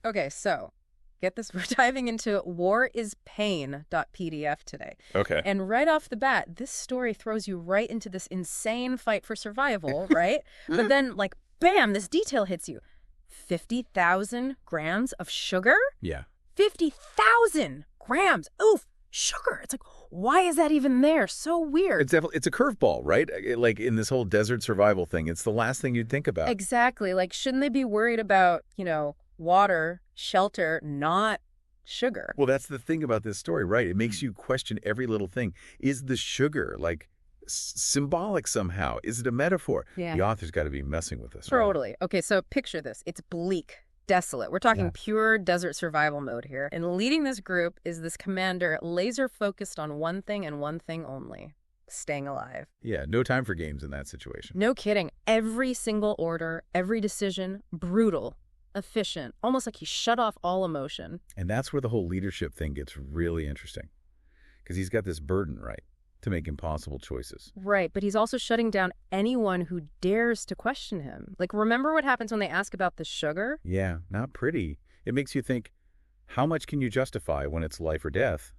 Okay, so get this. We're diving into warispain.pdf today. Okay. And right off the bat, this story throws you right into this insane fight for survival, right? But then, like, bam, this detail hits you. 50,000 grams of sugar? Yeah. 50,000 grams. Oof, sugar. It's like, why is that even there? So weird. It's definitely, it's a curveball, right? Like in this whole desert survival thing, it's the last thing you'd think about. Exactly. Like, shouldn't they be worried about, water, shelter, not sugar? Well, that's the thing about this story, right? It makes you question every little thing. Is the sugar, like, symbolic somehow? Is it a metaphor? Yeah. The author's got to be messing with us, right? Totally. Okay, so picture this. It's bleak, desolate. We're talking pure desert survival mode here. And leading this group is this commander laser focused on one thing and one thing only: staying alive. Yeah, no time for games in that situation. No kidding. Every single order, every decision, brutal, efficient, almost like he shut off all emotion. And that's where the whole leadership thing gets really interesting. Because he's got this burden, right, to make impossible choices. Right, but he's also shutting down anyone who dares to question him. Like, remember what happens when they ask about the sugar? Yeah, not pretty. It makes you think, how much can you justify when it's life or death?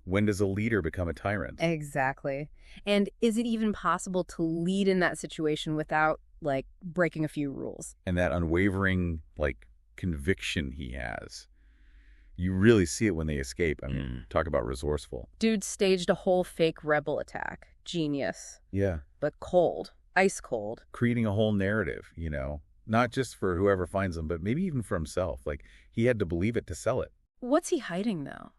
When does a leader become a tyrant? Exactly. And is it even possible to lead in that situation without, like, breaking a few rules? And that unwavering, like, conviction he has. You really see it when they escape. I mean, talk about resourceful. Dude staged a whole fake rebel attack. Genius. Yeah. But cold. Ice cold. Creating a whole narrative, not just for whoever finds him, but maybe even for himself. Like, he had to believe it to sell it. What's he hiding, though?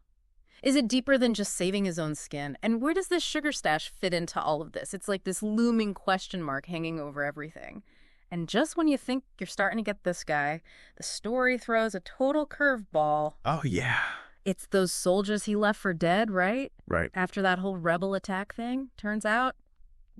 Is it deeper than just saving his own skin? And where does this sugar stash fit into all of this? It's like this looming question mark hanging over everything. And just when you think you're starting to get this guy, the story throws a total curveball. Oh, yeah. It's those soldiers he left for dead, right? Right. After that whole rebel attack thing. Turns out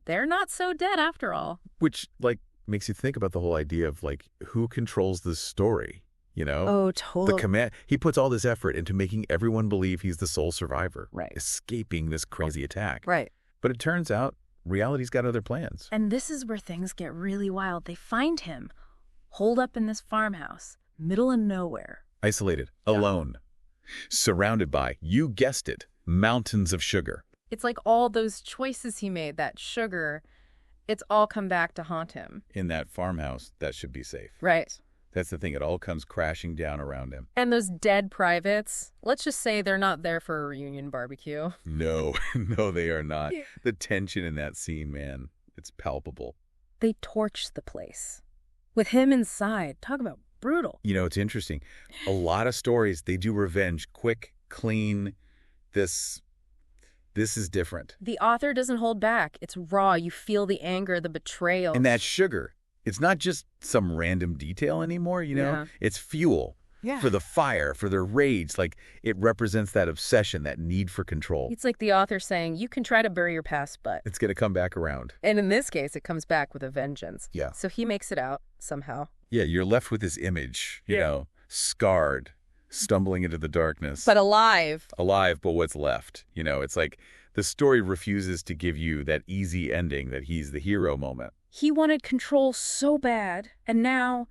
they're not so dead after all. Which, like, makes you think about the whole idea of, like, who controls this story, Oh, totally. The command. He puts all this effort into making everyone believe he's the sole survivor. Right. Escaping this crazy attack. Right. But it turns out reality's got other plans. And this is where things get really wild. They find him holed up in this farmhouse, middle of nowhere. Isolated. Alone. Surrounded by, you guessed it, mountains of sugar. It's like all those choices he made, that sugar, it's all come back to haunt him. In that farmhouse, that should be safe. Right. That's the thing. It all comes crashing down around him. And those dead privates, let's just say they're not there for a reunion barbecue. No, no, they are not. The tension in that scene, man, it's palpable. They torched the place. With him inside. Talk about brutal. It's interesting. A lot of stories, they do revenge quick, clean. This is different. The author doesn't hold back. It's raw. You feel the anger, the betrayal. And that sugar, it's not just some random detail anymore, Yeah. It's fuel for the fire, for their rage. Like, it represents that obsession, that need for control. It's like the author saying, you can try to bury your past, but... It's going to come back around. And in this case, it comes back with a vengeance. Yeah. So he makes it out somehow. Yeah, you're left with this image, scarred, stumbling into the darkness. But alive. Alive, but what's left? It's like the story refuses to give you that easy ending, that he's the hero moment. He wanted control so bad, and now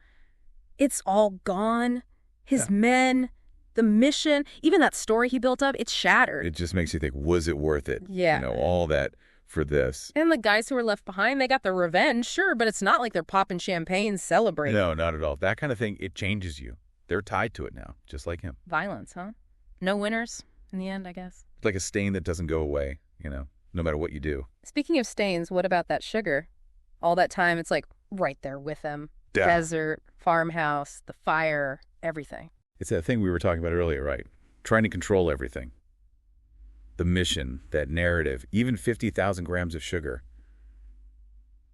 it's all gone. His men, the mission, even that story he built up, it's shattered. It just makes you think, was it worth it? Yeah. All that for this. And the guys who were left behind, they got their revenge, sure, but it's not like they're popping champagne, celebrating. No, not at all. That kind of thing, it changes you. They're tied to it now, just like him. Violence, huh? No winners in the end, I guess. It's like a stain that doesn't go away, no matter what you do. Speaking of stains, what about that sugar? All that time, it's like right there with them. Yeah. Desert, farmhouse, the fire, everything. It's that thing we were talking about earlier, right? Trying to control everything. The mission, that narrative, even 50,000 grams of sugar.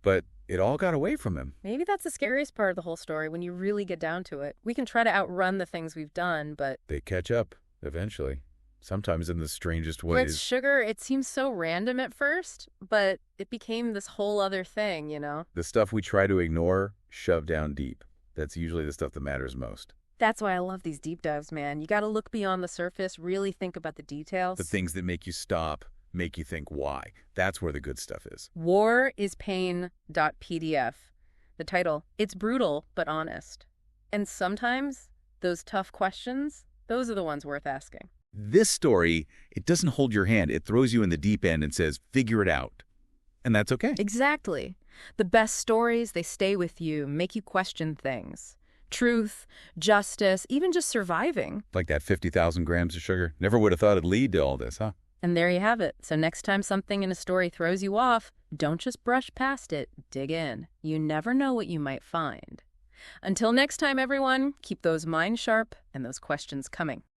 But it all got away from him. Maybe that's the scariest part of the whole story when you really get down to it. We can try to outrun the things we've done, but... They catch up, eventually. Sometimes in the strangest With ways. sugar, it seems so random at first, but it became this whole other thing, The stuff we try to ignore, shove down deep. That's usually the stuff that matters most. That's why I love these deep dives, man. You got to look beyond the surface, really think about the details. The things that make you stop, make you think why. That's where the good stuff is. Warispain.pdf. The title, it's brutal but honest. And sometimes Those tough questions, those are the ones worth asking. This story, it doesn't hold your hand. It throws you in the deep end and says, figure it out. And that's okay. Exactly. The best stories, they stay with you, make you question things. Truth, justice, even just surviving. Like that 50,000 grams of sugar. Never would have thought it'd lead to all this, huh? And there you have it. So next time something in a story throws you off, don't just brush past it, dig in. You never know what you might find. Until next time, everyone, keep those minds sharp and those questions coming.